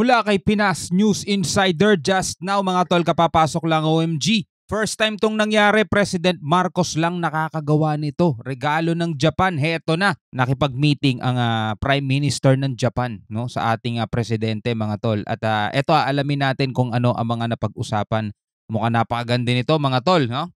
Mula kay Pinas News Insider, just now mga tol, kapapasok lang OMG. First time tong nangyari, President Marcos lang nakakagawa nito. Regalo ng Japan, heto na. Nakipag-meeting ang Prime Minister ng Japan, no, sa ating presidente mga tol. At eto, alamin natin kung ano ang mga napag-usapan. Mukhang napakaganda nito mga tol, no?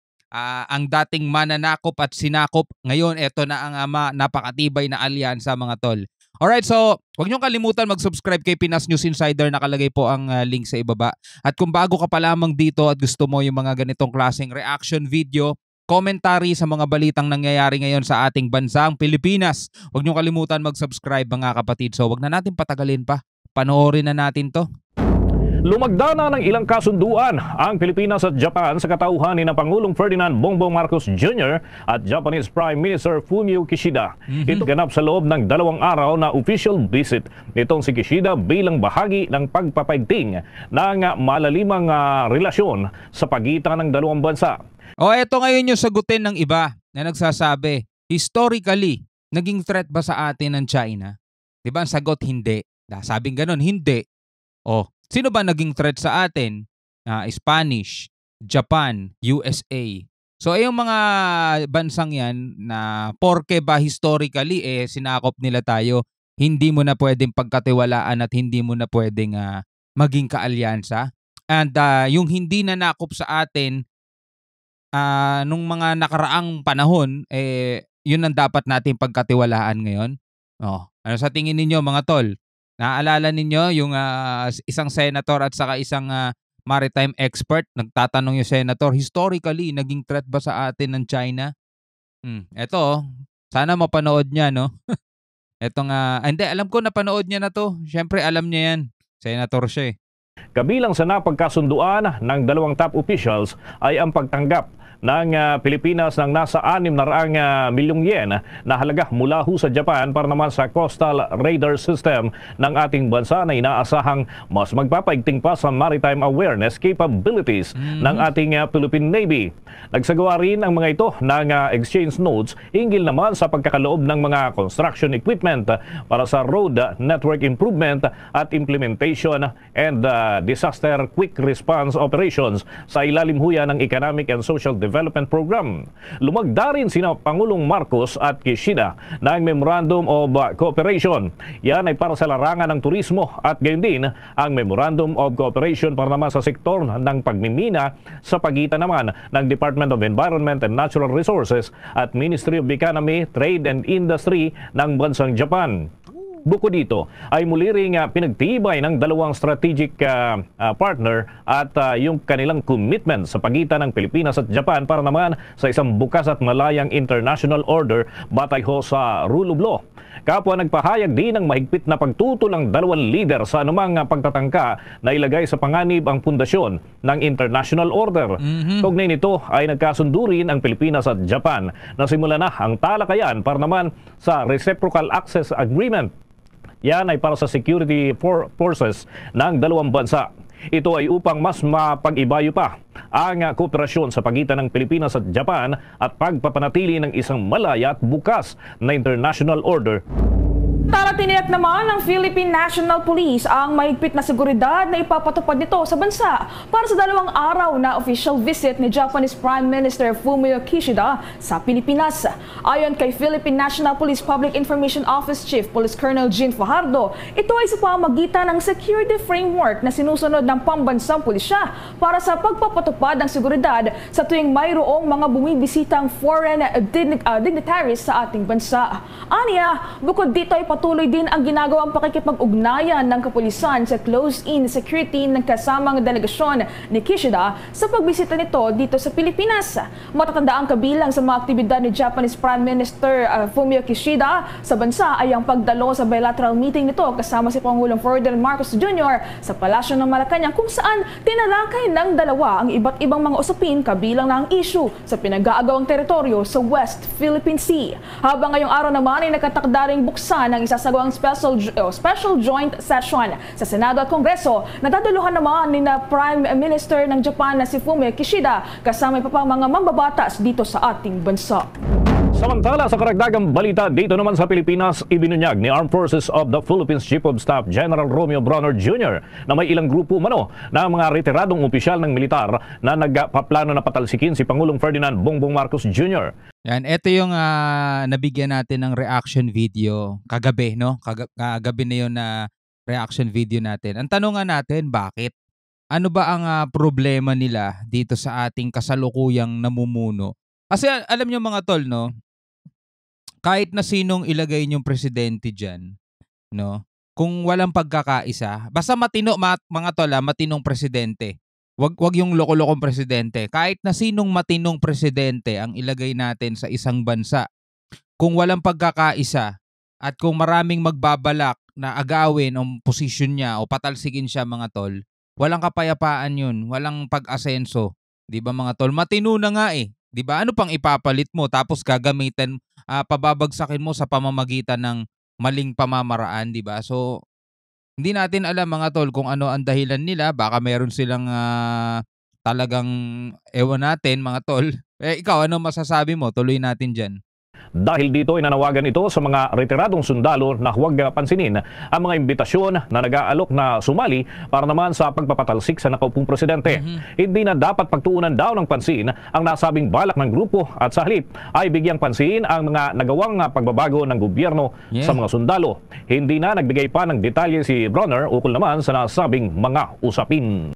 Ang dating mananakop at sinakop, ngayon eto na ang napakatibay na alyansa mga tol. Alright, so huwag niyong kalimutan mag-subscribe kay Pinas News Insider. Nakalagay po ang link sa ibaba. At kung bago ka pa lamang dito at gusto mo yung mga ganitong klaseng reaction video, commentary sa mga balitang nangyayari ngayon sa ating bansang Pilipinas, huwag niyong kalimutan mag-subscribe mga kapatid. So huwag na natin patagalin pa. Panoorin na natin to. Lumagda na ng ilang kasunduan ang Pilipinas at Japan sa katauhan ni Pangulong Ferdinand Bongbong Marcos Jr. at Japanese Prime Minister Fumio Kishida. Ito ganap sa loob ng 2 araw na official visit nitong si Kishida bilang bahagi ng pagpapaigting ng malalimang relasyon sa pagitan ng dalawang bansa. Eto ngayon yung sagutin ng iba na nagsasabi, historically, naging threat ba sa atin ng China? Diba ang sagot, hindi. Sabing ganun, hindi. Sino ba naging threat sa atin? Spanish, Japan, USA. So yung mga bansang yan na porke ba historically sinakop nila tayo, hindi mo na pwedeng pagkatiwalaan at hindi mo na pwedeng maging kaalyansa. And yung hindi na nakop sa atin nung mga nakaraang panahon, yun ang dapat natin pagkatiwalaan ngayon. Ano sa tingin ninyo mga tol? Naaalala ninyo yung isang senator at saka isang maritime expert? Nagtatanong yung senator, historically, naging threat ba sa atin ng China? Eto, sana mapanood niya, no? Eto nga, hindi, alam ko napanood niya na to. Siyempre, alam niya yan. Senator siya. Kabilang sa napagkasunduan ng 2 top officials ay ang pagtanggap ng Pilipinas ng nasa 600 milyong yen na halaga mula sa Japan para naman sa coastal radar system ng ating bansa na inaasahang mas magpapaigting pa sa maritime awareness capabilities ng ating Philippine Navy. Nagsagawa rin ang mga ito ng exchange notes hinggil naman sa pagkakaloob ng mga construction equipment para sa road network improvement at implementation and disaster quick response operations sa ilalim huya ng Economic and Social Development Program. Lumagda rin sina Pangulong Marcos at Kishida ng Memorandum of Cooperation. Yan ay para sa larangan ng turismo at gayon din ang Memorandum of Cooperation para naman sa sektor ng pagmimina sa pagitan naman ng Department of Environment and Natural Resources at Ministry of Economy, Trade and Industry ng bansang Japan. Bukod dito ay muli ring pinagtibay ng dalawang strategic partner at yung kanilang commitment sa pagitan ng Pilipinas at Japan para naman sa isang bukas at malayang international order batay sa rule of law. Kapwa nagpahayag din ng mahigpit na pagtutol ng dalawang leader sa anumang pagtatangka na ilagay sa panganib ang pundasyon ng international order. Kaugnay nito ay nagkasundo rin ang Pilipinas at Japan na simula na ang talakayan para naman sa Reciprocal Access Agreement. Yan ay para sa security forces ng dalawang bansa. Ito ay upang mas mapag-ibayo pa ang kooperasyon sa pagitan ng Pilipinas at Japan at pagpapanatili ng isang malaya at bukas na international order. Tiniyak naman ng Philippine National Police ang mahigpit na seguridad na ipapatupad nito sa bansa para sa 2 araw na official visit ni Japanese Prime Minister Fumio Kishida sa Pilipinas. Ayon kay Philippine National Police Public Information Office Chief Police Colonel Jean Fajardo, ito ay sa pamamagitan ng security framework na sinusunod ng pambansang pulisya para sa pagpapatupad ng seguridad sa tuwing mayroong mga bumibisitang foreign dignitaries sa ating bansa. Aniya, bukod dito ay patuloy din ang ginagawang pakikipag-ugnayan ng kapulisan sa close-in security ng kasamang delegasyon ni Kishida sa pagbisita nito dito sa Pilipinas. Matatanda ang kabilang sa mga aktibidad ni Japanese Prime Minister Fumio Kishida sa bansa ay ang pagdalo sa bilateral meeting nito kasama si Pangulong Ferdinand Marcos Jr. sa Palasyo ng Malacanang kung saan tinalakay ng dalawa ang iba't ibang mga usapin kabilang na ang issue sa pinag-aagawang teritoryo sa West Philippine Sea. Habang ngayong araw naman ay nakatakda ring buksan ng isasagawang special joint session sa Senado at Kongreso na daduluhan naman ni Prime Minister ng Japan na si Fumio Kishida kasama pa pang mga mambabatas dito sa ating bansa. Samantala sa karagdagang balita dito naman sa Pilipinas, ibinunyag ni Armed Forces of the Philippines Chief of Staff General Romeo Bronner Jr. na may ilang grupo umano na mga retiradong opisyal ng militar na nagpaplano na patalsikin si Pangulong Ferdinand Bongbong Marcos Jr. Yan, ito yung nabigyan natin ng reaction video kagabi, no? Kagabi na yun na reaction video natin. Ang tanungan natin, bakit? Ano ba ang problema nila dito sa ating kasalukuyang namumuno? Kasi alam nyo mga tol, no? Kahit na sinong ilagay niyong presidente diyan, no? Kung walang pagkakaisa, basta matino mga tol, matinong presidente. Wag yung loko-lokong presidente. Kahit na sinong matinong presidente ang ilagay natin sa isang bansa, kung walang pagkakaisa at kung maraming magbabalak na agawin ang posisyon niya o patalsikin siya mga tol, walang kapayapaan yun, walang pag-asenso. 'Di ba mga tol? Matino na nga eh. 'Di ba? Ano pang ipapalit mo tapos gagamitin pababagsakin mo sa pamamagitan ng maling pamamaraan, 'di ba? So hindi natin alam mga tol kung ano ang dahilan nila. Baka meron silang talagang ewan natin mga tol. Ikaw ano masasabi mo? Tuloy natin diyan. Dahil dito ay nanawagan ito sa mga retiradong sundalo na huwag pansinin ang mga imbitasyon na nag-aalok na sumali para naman sa pagpapatalsik sa nakaupong presidente. Hindi na dapat pagtuunan daw ng pansin ang nasabing balak ng grupo at sa halip ay bigyang pansin ang mga nagawang pagbabago ng gobyerno sa mga sundalo. Hindi na nagbigay pa ng detalye si Bronner ukol naman sa nasabing mga usapin.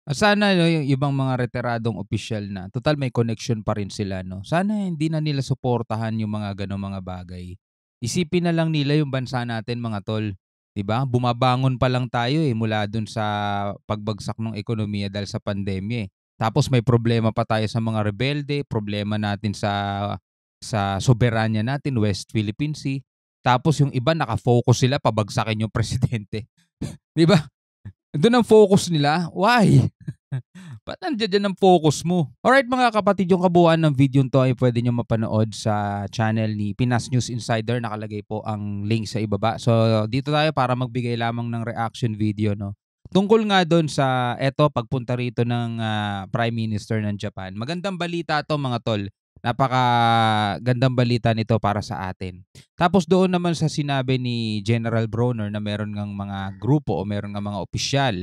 Sana yung ibang mga retiradong opisyal na, total may connection pa rin sila, no? Sana hindi na nila suportahan yung mga ganong mga bagay. Isipin na lang nila yung bansa natin mga tol. 'Di ba? Bumabangon pa lang tayo mula dun sa pagbagsak ng ekonomiya dahil sa pandemya. Tapos may problema pa tayo sa mga rebelde, problema natin sa soberanya natin, West Philippine Sea. Tapos yung iba nakafocus sila pabagsakin yung presidente. 'Di ba? Doon ang focus nila. Why? Ba't nandiyan ang focus mo? Alright mga kapatid, yung kabuuan ng video to ay pwede nyo mapanood sa channel ni Pinas News Insider. Nakalagay po ang link sa ibaba. So dito tayo para magbigay lamang ng reaction video, no? Tungkol nga doon sa pagpunta rito ng Prime Minister ng Japan. Magandang balita to mga tol. Napakagandang balita nito para sa atin. Tapos doon naman sa sinabi ni General Bronner na meron ngang mga grupo o meron ngang mga opisyal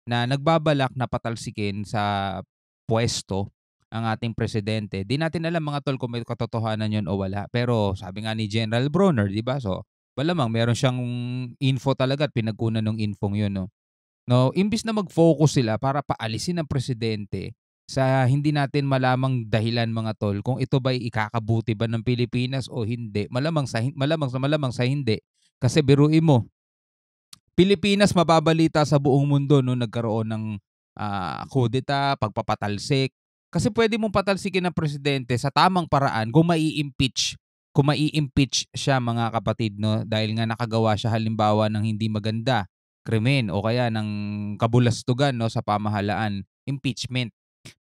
na nagbabalak na patalsikin sa pwesto ang ating presidente. Di natin alam mga tol kung may katotohanan yun o wala. Pero sabi nga ni General Bronner, di ba? So, malamang meron siyang info talaga at pinagkunan ng infong yun, no? No, imbis na mag-focus sila para paalisin ang presidente sa hindi natin malamang dahilan mga tol kung ito ba'y ikakabuti ba ng Pilipinas o hindi. Malamang sa hindi. Kasi biruin mo, Pilipinas mababalita sa buong mundo no nagkaroon ng kudeta, pagpapatalsik. Kasi pwede mong patalsikin ng presidente sa tamang paraan kung mai-impeach. Kung mai-impeach siya mga kapatid, no, dahil nga nakagawa siya halimbawa ng hindi maganda, krimen o kaya ng kabulastugan, no, sa pamahalaan, impeachment.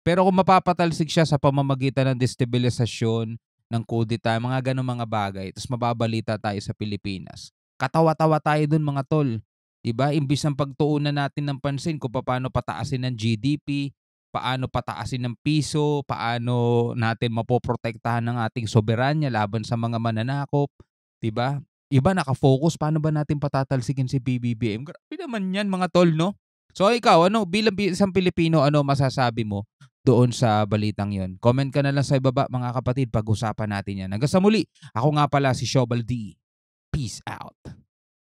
Pero kung mapapatalsik siya sa pamamagitan ng destabilisasyon, ng kudeta, mga ganong mga bagay, tapos mababalita tayo sa Pilipinas. Katawa-tawa tayo dun mga tol. Diba? Imbis ng pagtuunan natin ng pansin kung paano pataasin ng GDP, paano pataasin ng piso, paano natin mapoprotektahan ng ating soberanya laban sa mga mananakop. Diba? Iba nakafocus, paano ba natin patatalsikin si PBBM? Grabe naman yan mga tol, no? So ikaw, bilang isang Pilipino, ano masasabi mo doon sa balitang yon? Comment ka na lang sa ibaba mga kapatid, pag-usapan natin yan. Hanggang sa muli, ako nga pala si Shobal D. Peace out.